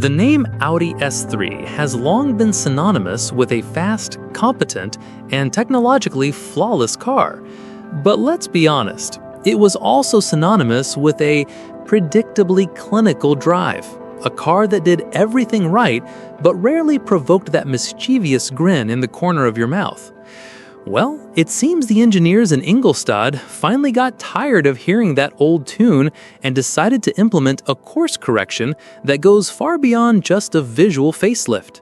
The name Audi S3 has long been synonymous with a fast, competent, and technologically flawless car. But let's be honest, it was also synonymous with a predictably clinical drive, a car that did everything right but rarely provoked that mischievous grin in the corner of your mouth. Well, it seems the engineers in Ingolstadt finally got tired of hearing that old tune and decided to implement a course correction that goes far beyond just a visual facelift.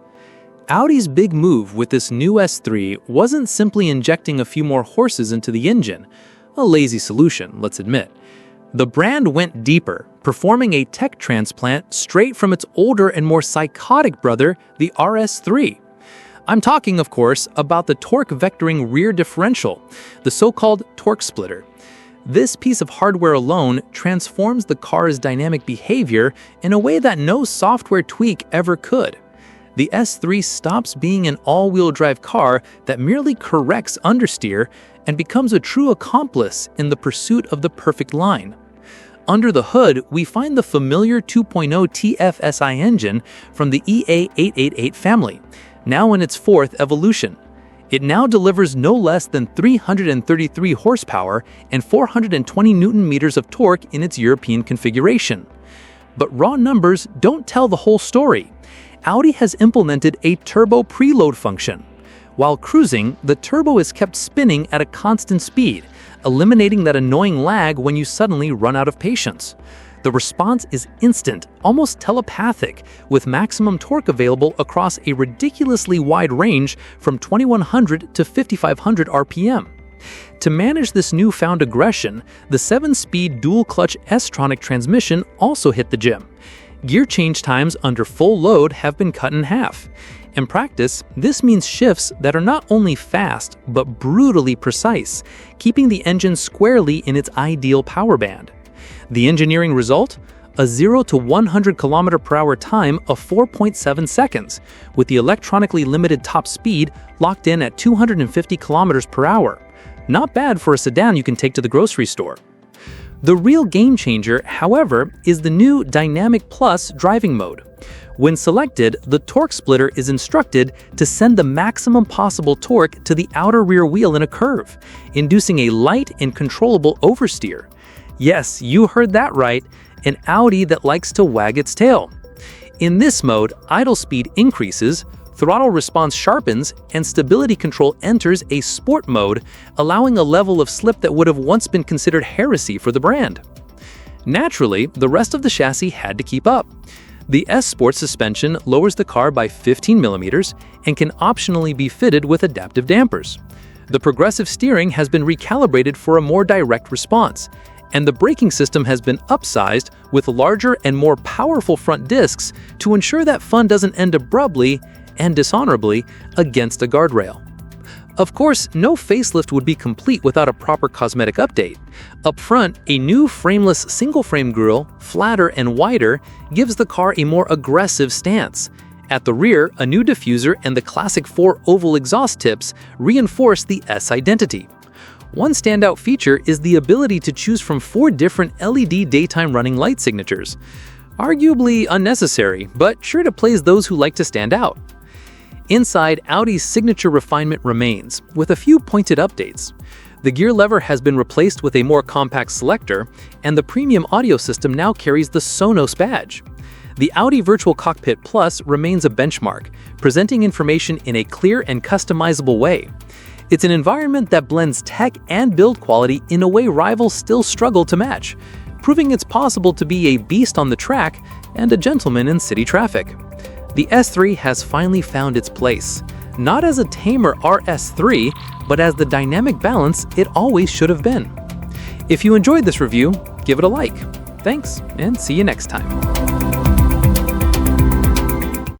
Audi's big move with this new S3 wasn't simply injecting a few more horses into the engine, a lazy solution, let's admit. The brand went deeper, performing a tech transplant straight from its older and more psychotic brother, the RS3. I'm talking, of course, about the torque vectoring rear differential, the so-called torque splitter. This piece of hardware alone transforms the car's dynamic behavior in a way that no software tweak ever could. The S3 stops being an all-wheel drive car that merely corrects understeer and becomes a true accomplice in the pursuit of the perfect line. Under the hood, we find the familiar 2.0 TFSI engine from the EA888 family, now in its fourth evolution. It now delivers no less than 333 horsepower and 420 Newton-meters of torque in its European configuration. But raw numbers don't tell the whole story. Audi has implemented a turbo preload function. While cruising, the turbo is kept spinning at a constant speed, eliminating that annoying lag when you suddenly run out of patience. The response is instant, almost telepathic, with maximum torque available across a ridiculously wide range from 2100 to 5500 RPM. To manage this newfound aggression, the 7-speed dual-clutch S-tronic transmission also hit the gym. Gear change times under full load have been cut in half. In practice, this means shifts that are not only fast, but brutally precise, keeping the engine squarely in its ideal power band. The engineering result? A 0 to 100 km/h time of 4.7 seconds, with the electronically limited top speed locked in at 250 km/h. Not bad for a sedan you can take to the grocery store. The real game changer, however, is the new Dynamic Plus driving mode. When selected, the torque splitter is instructed to send the maximum possible torque to the outer rear wheel in a curve, inducing a light and controllable oversteer. Yes, you heard that right, an Audi that likes to wag its tail. In this mode, idle speed increases, throttle response sharpens, and stability control enters a sport mode, allowing a level of slip that would have once been considered heresy for the brand. Naturally, the rest of the chassis had to keep up. The S-Sport suspension lowers the car by 15 mm and can optionally be fitted with adaptive dampers. The progressive steering has been recalibrated for a more direct response, and the braking system has been upsized with larger and more powerful front discs to ensure that fun doesn't end abruptly and dishonorably against a guardrail. Of course, no facelift would be complete without a proper cosmetic update. Up front, a new frameless single-frame grille, flatter and wider, gives the car a more aggressive stance. At the rear, a new diffuser and the classic 4 oval exhaust tips reinforce the S identity. One standout feature is the ability to choose from 4 different LED daytime running light signatures. Arguably unnecessary, but sure to please those who like to stand out. Inside, Audi's signature refinement remains, with a few pointed updates. The gear lever has been replaced with a more compact selector, and the premium audio system now carries the Sonos badge. The Audi Virtual Cockpit Plus remains a benchmark, presenting information in a clear and customizable way. It's an environment that blends tech and build quality in a way rivals still struggle to match, proving it's possible to be a beast on the track and a gentleman in city traffic. The S3 has finally found its place, not as a tamer RS3, but as the dynamic balance it always should have been. If you enjoyed this review, give it a like. Thanks, and see you next time.